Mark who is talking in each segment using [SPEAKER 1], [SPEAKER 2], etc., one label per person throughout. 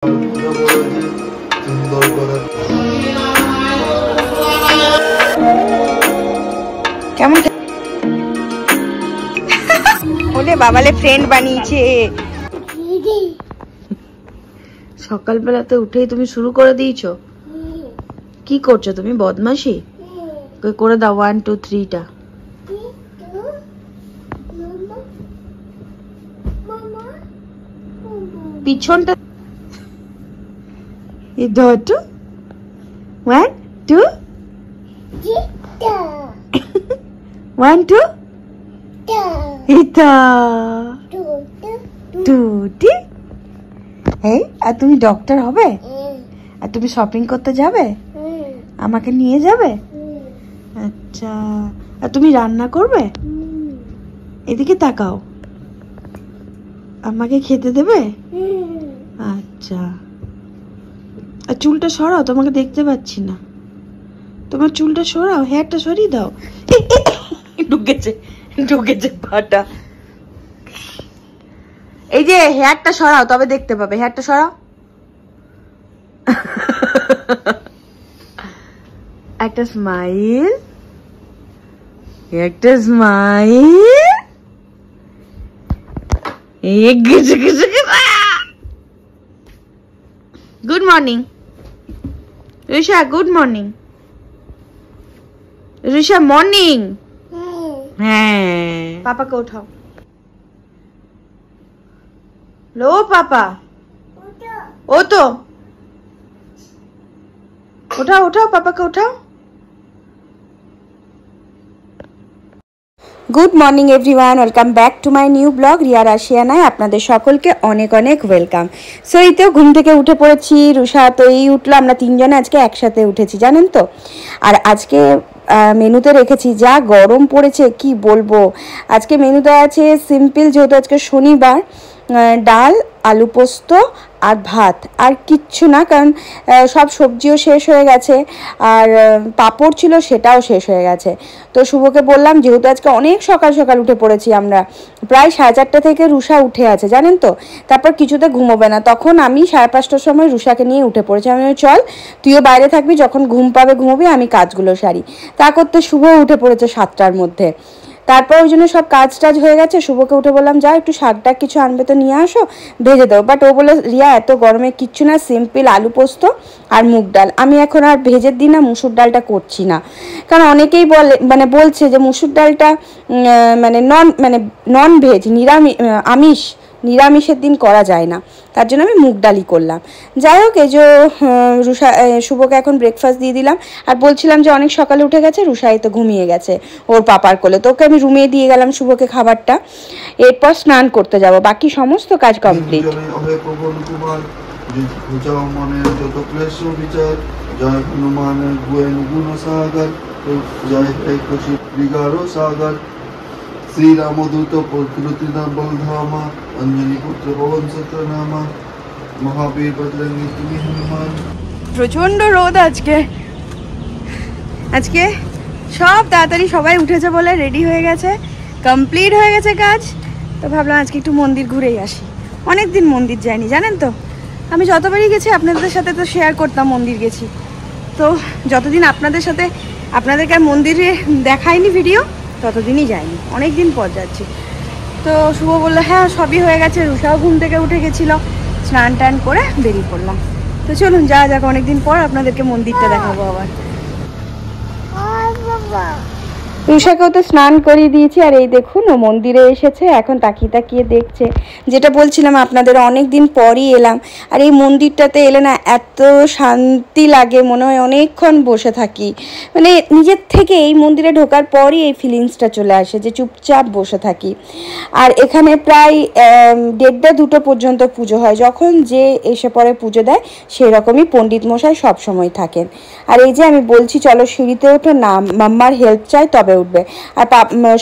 [SPEAKER 1] কেমন ওলে বাবালে ফ্রেন্ড বানিয়েছে। সকালবেলাতে উঠেই তুমি শুরু করে দিয়েছো। কি করছো তুমি? বদমাশি করে দাও 1 2 3টা। পিছনটা इधर 1 2 1 2 এটা টুটি। এই আর তুমি ডক্টর হবে? আর তুমি শপিং করতে যাবে? আমাকে নিয়ে যাবে? আচ্ছা, আর তুমি রান্না করবে? এদিকে তাকাও, আমাকে খেতে দেবে? আচ্ছা, আর চুলটা সরাও, তোমাকে দেখতে পাচ্ছি না। তোমার চুলটা সরাও, হেয়ারটা সরিয়ে দাও। ঢুকেছে ঢুকেছে পাটা। এই যে হেয়ারটা সরাও, তবে দেখতে পাবে। হেয়ারটা সরাও। একটা স্মাইল, একটা smile. Good morning Risha, good morning Risha, morning. হ্যাঁ, পাপাকে উঠাও। লো পাপা, ও তো উঠাও উঠাও, পাপাকে উঠাও। Good morning everyone, welcome back to my new blog Riya রাশিয়ানায় আপনাদের সকলকে অনেক অনেক ওয়েলকাম। সো এই তো ঘুম থেকে উঠে পড়েছি, রুষা তো এই উঠলো, আমরা তিনজনে আজকে একসাথে উঠেছি জানেন তো। আর আজকে মেনুতে রেখেছি, যা গরম পড়েছে কি বলবো। আজকে মেনুতে আছে সিম্পল, যেহেতু আজকে শনিবার, ডাল, আলু পোস্ত আর ভাত, আর কিচ্ছু না, কারণ সব সবজিও শেষ হয়ে গেছে, আর পাঁপড় ছিল সেটাও শেষ হয়ে গেছে। তো শুভকে বললাম, যেহেতু আজকে অনেক সকাল সকাল উঠে পড়েছি আমরা, প্রায় 4:30 থেকে রুষা উঠে আছে জানেন তো। তারপর কিছুতে ঘুমোবে না, তখন আমি 5:30টার সময় রুষাকে নিয়ে উঠে পড়েছি। আমি চল তুইও বাইরে থাকবি, যখন ঘুম পাবে ঘুমোবি, আমি কাজগুলো সারি। তা করতে শুভ উঠে পড়েছে 7টার মধ্যে। তারপর ওই জন্য সব কাজ টাজ হয়ে গেছে। শুভকে উঠে বললাম, যা একটু শাকটা কিছু আনবে তো নিয়ে আসো, ভেজে দাও। বাট ও বলে, রিয়া এত গরমে কিচ্ছু না, সিম্পল আলু পোস্ত আর মুগ ডাল। আমি এখন আর ভেজের দিন না মুসুর ডালটা করছি না, কারণ অনেকেই বলছে যে মুসুর ডালটা নন ভেজ, নিরামিষের দিন করা যায় না, তার জন্য আমি মুগ ডালই করলাম। যাই হোক, এই যে শুভকে এখন ব্রেকফাস্ট দিয়ে দিলাম। আর বলছিলাম যে অনেক সকালে উঠে গেছে, রুষাই তো ঘুমিয়ে গেছে ওর পাপার কোলে, তো ওকে আমি রুমে দিয়ে গেলাম শুভকে খাবারটা। এরপর স্নান করতে যাব, বাকি সমস্ত কাজ কমপ্লিট।
[SPEAKER 2] श्री रामदूत प्रकृतिना बलधामा अंजनी पुत्र पवन सत्रनामा महावीर बजरंगी तुम्ही हनुमान।
[SPEAKER 1] প্রচন্ড রোদ আজকে। আজকে সব তাড়াতাড়ি সবাই উঠেছে বলে রেডি হয়ে গেছে, কমপ্লিট হয়ে গেছে কাজ। তো ভাবলাম আজকে একটু মন্দির ঘুরেই আসি, অনেকদিন মন্দির যাইনি জানেন তো। আমি যতবারই গেছি আপনাদের সাথে তো শেয়ার করতাম মন্দির গেছি, তো যতদিন আপনাদেরকে আর মন্দিরে দেখাইনি ভিডিও, ততদিনই যাইনি, অনেক দিন পর যাচ্ছি। তো শুভ বললো হ্যাঁ সবই হয়ে গেছে, রুষাও ঘুম থেকে উঠে গেছিলো, স্নান টান করে বেরিয়ে পড়লাম। তো চলুন যাওয়া যাক, অনেকদিন পর আপনাদেরকে মন্দিরটা দেখাবো আবার। রুষাকেও তো স্নান করিয়ে দিয়েছি, আর এই দেখুন ও মন্দিরে এসেছে, এখন তাকিয়ে তাকিয়ে দেখছে। যেটা বলছিলাম আপনাদের, অনেক দিন পরই এলাম, আর এই মন্দিরটাতে এলে না এত শান্তি লাগে, মনে হয় অনেকক্ষণ বসে থাকি। মানে নিজের থেকে এই মন্দিরে ঢোকার পরই এই ফিলিংসটা চলে আসে যে চুপচাপ বসে থাকি। আর এখানে প্রায় 1:30-2টো পর্যন্ত পুজো হয়, যখন যে এসে পরে পুজো দেয় সেই রকমই পণ্ডিত মশাই সব সময় থাকেন। আর এই যে আমি বলছি চলো সিঁড়িতে ওঠো না, মাম্মার হেল্প চাই তবে উঠবে। আর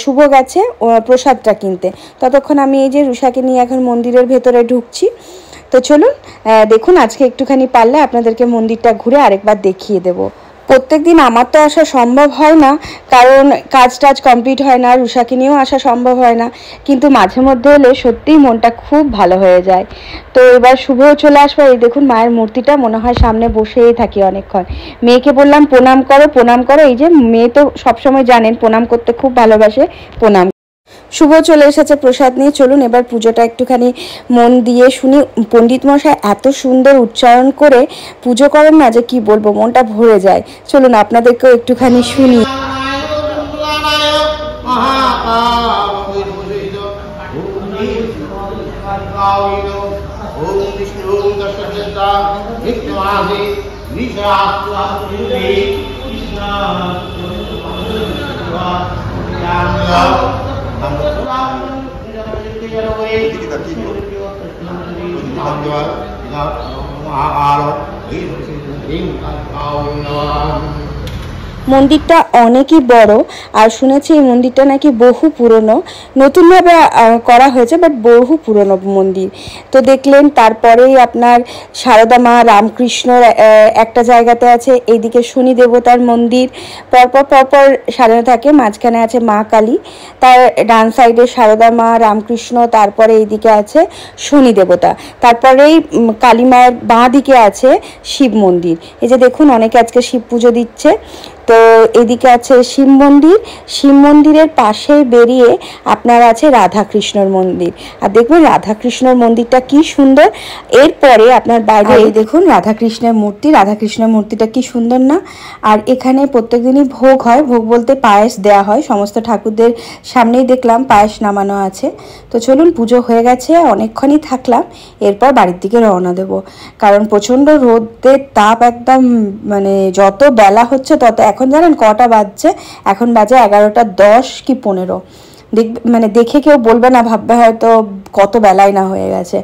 [SPEAKER 1] শুভ গেছে প্রসাদটা কিনতে, ততক্ষণ আমি এই যে রুষাকে নিয়ে এখন মন্দিরের ভেতরে ঢুকছি। তো চলুন দেখুন, আজকে একটুখানি পারলে আপনাদেরকে মন্দিরটা ঘুরে আরেকবার দেখিয়ে দেবো। প্রত্যেকদিন আমার তো আসা সম্ভব হয় না, কারণ কাজ টাজ কমপ্লিট হয় না, রুষাকে নিয়েও আসা সম্ভব হয় না, কিন্তু মাঝে মধ্যে হলে সত্যিই মনটা খুব ভালো হয়ে যায়। তো এবার শুভও চলে আসবে। এই দেখুন মায়ের মূর্তিটা মনে হয় সামনে বসেই থাকি অনেকক্ষণ। মেয়েকে বললাম প্রণাম করো প্রণাম করো, এই যে মেয়ে তো সবসময় জানেন প্রণাম করতে খুব ভালোবাসে, প্রণাম। শুভ চলে এসেছে প্রসাদ নিয়ে। চলুন এবার পুজোটা একটুখানি মন দিয়ে শুনি। পণ্ডিত মশাই এত সুন্দর উচ্চারণ করে পুজো করেন না যে কি বলবো, মনটা ভরে যায়। চলুন আপনাদেরকেও একটুখানি শুনি। মন্দিরটা অনেকই বড়, আর শুনেছি এই মন্দিরটা নাকি বহু পুরনো, নতুনভাবে করা হয়েছে, বাট বহু পুরনো মন্দির। তো দেখলেন, তারপরেই আপনার সারদা মা রামকৃষ্ণর একটা জায়গাতে আছে, এইদিকে শনি দেবতার মন্দির পরপর পরপর সাজানো থাকে, মাঝখানে আছে মা কালী, তার ডান সাইডে সারদা মা রামকৃষ্ণ, তারপরে এইদিকে আছে শনি দেবতা, তারপরেই কালী মায়ের বাঁ দিকে আছে শিব মন্দির। এই যে দেখুন অনেকে আজকে শিব পুজো দিচ্ছে। তো এদিকে আছে শিব মন্দির, শিব মন্দিরের পাশে বেরিয়ে আপনার আছে রাধাকৃষ্ণর মন্দির, আর দেখবেন রাধাকৃষ্ণর মন্দিরটা কি সুন্দর। এরপরে আপনার বাইরে দেখুন রাধাকৃষ্ণের মূর্তি, রাধাকৃষ্ণের মূর্তিটা কি সুন্দর না। আর এখানে প্রত্যেকদিনই ভোগ হয়, ভোগ বলতে পায়েস দেয়া হয়, সমস্ত ঠাকুরদের সামনেই দেখলাম পায়েস নামানো আছে। তো চলুন পুজো হয়ে গেছে, অনেকক্ষণই থাকলাম, এরপর বাড়ির দিকে রওনা দেব, কারণ প্রচণ্ড রোদের তাপ একদম, মানে যত বেলা হচ্ছে তত। এখন জানেন কটা বাজছে? এখন বাজে 11:10 কি 15। মানে দেখে কেউ বলবে না, ভাববে হয়তো কত বেলায় না হয়ে গেছে।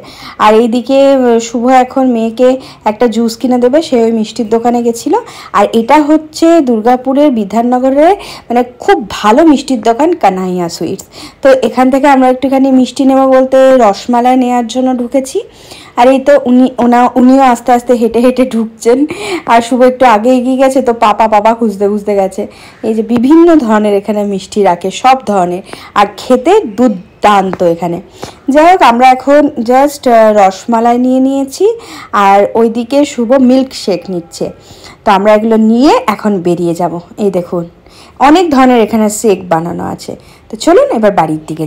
[SPEAKER 1] আর এইদিকে শুভ এখন মেয়েকে একটা জুস কিনে দেবে, সে ওই মিষ্টির দোকানে গেছিলো। আর এটা হচ্ছে দুর্গাপুরের বিধাননগরের মানে খুব ভালো মিষ্টির দোকান, কানাইয়া সুইটস। তো এখান থেকে আমরা একটুখানি মিষ্টি নেব বলতে রসমালাই নেওয়ার জন্য ঢুকেছি। আর এই তো উনিও আস্তে আস্তে হেঁটে হেঁটে ঢুকছেন, আর শুভ একটু আগে এগিয়ে গেছে, তো পাপা খুঁজতে খুঁজতে গেছে। এই যে বিভিন্ন ধরনের এখানে মিষ্টি রাখে, সব ধরনের, আর খেতে দুর্দান্ত এখানে। যাই হোক, আমরা এখন জাস্ট রসমালাই নিয়ে নিয়েছি, আর ওইদিকে শুভ মিল্ক শেক নিচ্ছে। তো আমরা এগুলো নিয়ে এখন বেরিয়ে যাব। এই দেখুন অনেক ধরনের এখানে শেক বানানো আছে। তো চলুন এবার বাড়ির দিকে।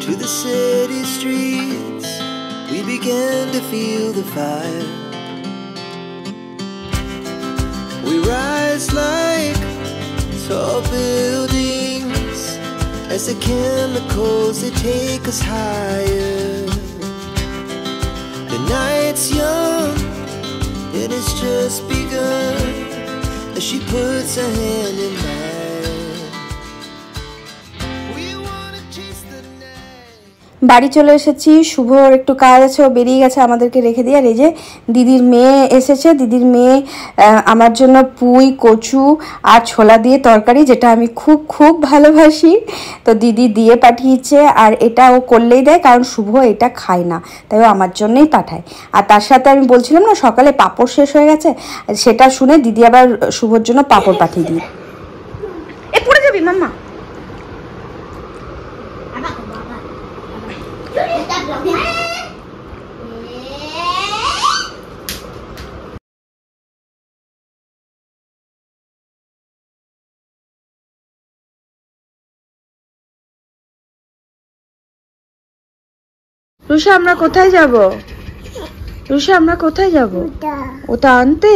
[SPEAKER 3] To the city streets, we began to feel the fire. We rise like tall buildings as the chemicals, they take us higher. The night's young and it's just begun as she puts her hand in mine.
[SPEAKER 1] বাড়ি চলে এসেছি, শুভর একটু কাজ আছে, ও বেরিয়ে গেছে আমাদেরকে রেখে দিয়ে। আর এই যে দিদির মেয়ে এসেছে, দিদির মেয়ে আমার জন্য পুঁই কচু আর ছোলা দিয়ে তরকারি, যেটা আমি খুব খুব ভালোবাসি, তো দিদি দিয়ে পাঠিয়েছে। আর এটা ও করলেই দেয়, কারণ শুভ এটা খায় না, তাই ও আমার জন্যই পাঠায়। আর তার সাথে আমি বলছিলাম না সকালে পাঁপড় শেষ হয়ে গেছে, সেটা শুনে দিদি আবার শুভর জন্য পাঁপড় পাঠিয়ে দিই। এ পড়ে যাবি মাম্মা। রুষা আমরা কোথায় যাব? রুষা আমরা কোথায় যাব? ওটা আনতে?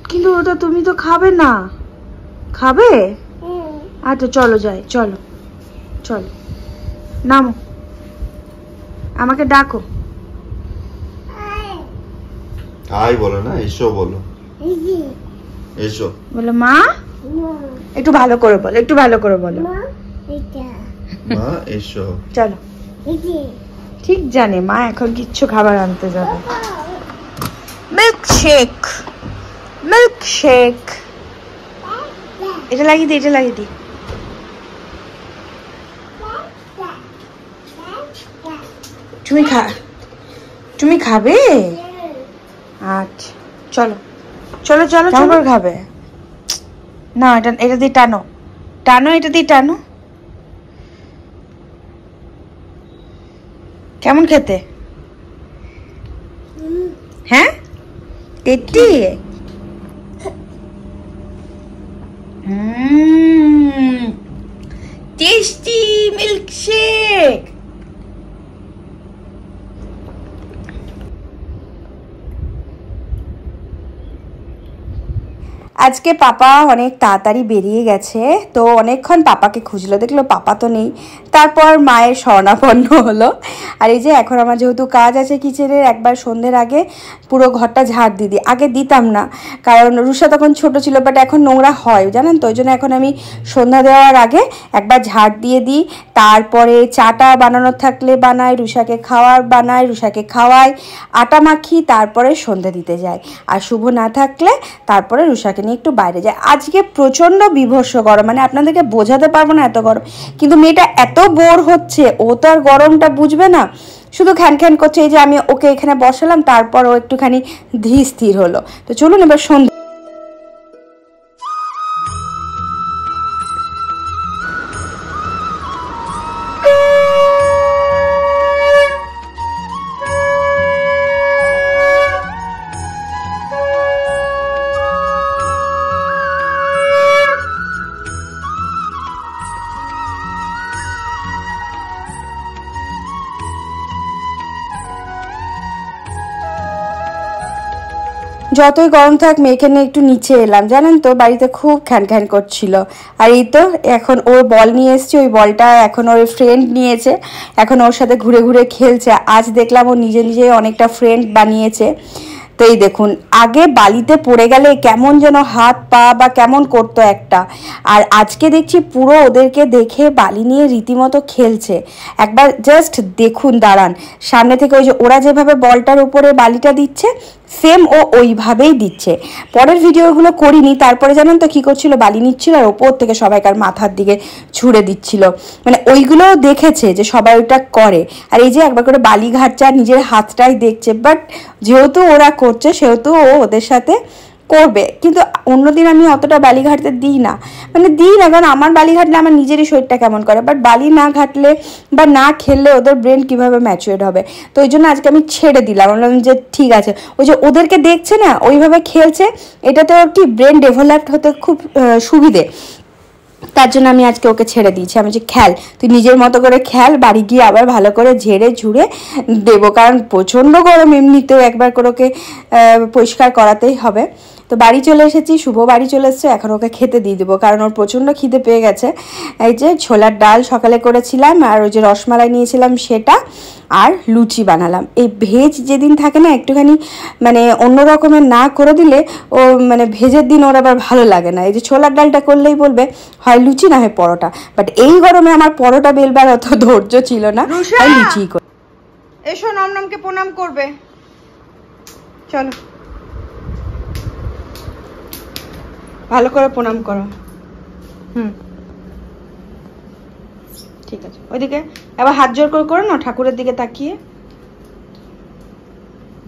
[SPEAKER 1] কিন্তু ওটা তুমি তো খাবে না। খাবে? আচ্ছা চলো যাই, চলো চলো নামো, আমাকে ডাকো।
[SPEAKER 2] হাই বলো না, এসো বলো, এসো
[SPEAKER 1] বলো মা। একটু ভালো করে বলো, একটু ভালো করে বলো
[SPEAKER 2] মা এসো।
[SPEAKER 1] চলো, ঠিক জানে মা এখন কিচ্ছু খাবার আনতে যাবে। মিল্ক শেক, মিল্ক শেক, এটা লাগিয়ে দি, এটা লাগিয়ে দি। তুমি খাবে? আচ্ছা চলো চলো চলো চলো খাবে না, এটা দিয়ে টানো টানো, এটা দিয়ে টানো। কেমন খেতে? হ্যাঁ টেটি, টেস্টি মিল্কশেক। আজকে পাপা অনেক তাড়াতাড়ি বেরিয়ে গেছে, তো অনেকক্ষণ পাপাকে খুঁজলো, দেখলো পাপা তো নেই। তারপর মায়ের শরণাপন্ন হলো। আর এই যে এখন আমার যেহেতু কাজ আছে কিচেনের, একবার সন্ধ্যের আগে পুরো ঘরটা ঝাড় দিই। আগে দিতাম না, কারণ রুষা তখন ছোট ছিল, বাট এখন নোংরা হয় জানেন তো, ওই জন্য এখন আমি সন্ধ্যা দেওয়ার আগে একবার ঝাড় দিয়ে দিই। তারপরে চাটা বানানোর থাকলে বানাই, রুষাকে খাওয়ার বানাই, রুষাকে খাওয়াই, আটা মাখি, তারপরে সন্ধ্যা দিতে যাই। আর শুভ না থাকলে তারপরে রুষাকে নিয়ে একটু বাইরে যায়। আজকে প্রচণ্ড বিভৎস গরম, মানে আপনাদেরকে বোঝাতে পারবো না এত গরম। কিন্তু মেয়েটা এত বোর হচ্ছে, ও তো আর গরমটা বুঝবে না, শুধু খ্যান খ্যান করছে। এই যে আমি ওকে এখানে বসালাম, তারপর ও একটুখানি ধীর স্থির হলো। তো চলুন এবার সন্ধ্যা। যতই গরম থাক মেয়েকে নিয়ে একটু নিচে এলাম, জানেন তো বাড়িতে খুব খ্যান খ্যান করছিল। আর এই তো এখন ওর বল নিয়ে এসেছি, ওই বলটা এখন ওর ফ্রেন্ড নিয়েছে, এখন ওর সাথে ঘুরে ঘুরে খেলছে। আজ দেখলাম ও নিজে নিজে অনেকটা ফ্রেন্ড বানিয়েছে। তো এই দেখুন, আগে বালিতে পড়ে গেলে কেমন যেন হাত পা বা কেমন করতো একটা, আর আজকে দেখছি পুরো ওদেরকে দেখে বালি নিয়ে রীতিমতো খেলছে। একবার জাস্ট দেখুন, দাঁড়ান সামনে থেকে, ওই যে ওরা যেভাবে বলটার উপরে বালিটা দিচ্ছে সেম ও ওইভাবেই দিচ্ছে। পরের ভিডিওগুলো করিনি। তারপরে জানেন তো কী করছিল, বালি নিচ্ছিল আর ওপর থেকে সবাইকার মাথার দিকে ছুঁড়ে দিচ্ছিল। মানে ওইগুলোও দেখেছে যে সবাই ওইটা করে। আর এই যে একবার করে বালি ঘাটছে আর নিজের হাতটাই দেখছে। বাট যেহেতু ওরা করছে সেহেতু ও ওদের সাথে করবে। কিন্তু অন্যদিন আমি অতটা বালি ঘাটতে দিই না, মানে দিই না, কারণ আমার বালি ঘাটলে আমার নিজেরই শরীরটা কেমন করে। বাট বালি না ঘাটলে বা না খেললে ওদের ব্রেন কীভাবে ম্যাচুরেট হবে, তো ওই জন্য আজকে আমি ছেড়ে দিলাম। বললাম যে ঠিক আছে, ওই যে ওদেরকে দেখছে না ওইভাবে খেলছে, এটাতে ওর কি ব্রেন ডেভেলপড হতে খুব সুবিধে। তার জন্য আমি আজকে ওকে ছেড়ে দিয়েছি। আমি যে খেল, তুই নিজের মতো করে খেল, বাড়ি গিয়ে আবার ভালো করে ঝেড়ে ঝুড়ে দেবো, কারণ প্রচণ্ড গরম এমনিতেও একবার করে ওকে পরিষ্কার করাতেই হবে। তো বাড়ি চলে এসেছি, শুভ বাড়ি চলে এসেছে, এখন ওকে খেতে দিয়ে দেবো, কারণ ওর প্রচণ্ড খিদে পেয়ে গেছে। এই যে ছোলার ডাল সকালে করেছিলাম, আর ওই যে রসমালাই নিয়েছিলাম সেটা, আর লুচি বানালাম। এই ভেজ যেদিন থাকে না একটুখানি মানে অন্য রকমের না করে দিলে ও মানে ভেজের দিন ওর আবার ভালো লাগে না। এই যে ছোলার ডালটা করলেই বলবে হয় লুচি না হয় পরোটা, বাট এই গরমে আমার পরোটা বেলবার অত ধৈর্য ছিল না, তাই লুচি করে। এসো নমনমকে প্রণাম করবে, চলো ভালো করে প্রণাম করো। ঠিক আছে, ওইদিকে আবার হাত জোর করে করো না, ঠাকুরের দিকে তাকিয়ে।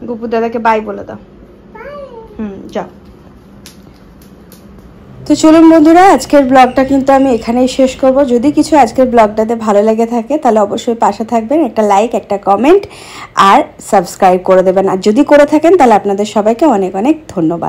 [SPEAKER 1] গুপু দাদাকে বাই বলে দাও। যাও। তো চলুন বন্ধুরা, আজকের ব্লগটা কিন্তু আমি এখানেই শেষ করব। যদি কিছু আজকের ব্লগটাতে ভালো লেগে থাকে তাহলে অবশ্যই পাশে থাকবেন, একটা লাইক, একটা কমেন্ট আর সাবস্ক্রাইব করে দেবেন। আর যদি করে থাকেন তাহলে আপনাদের সবাইকে অনেক অনেক ধন্যবাদ।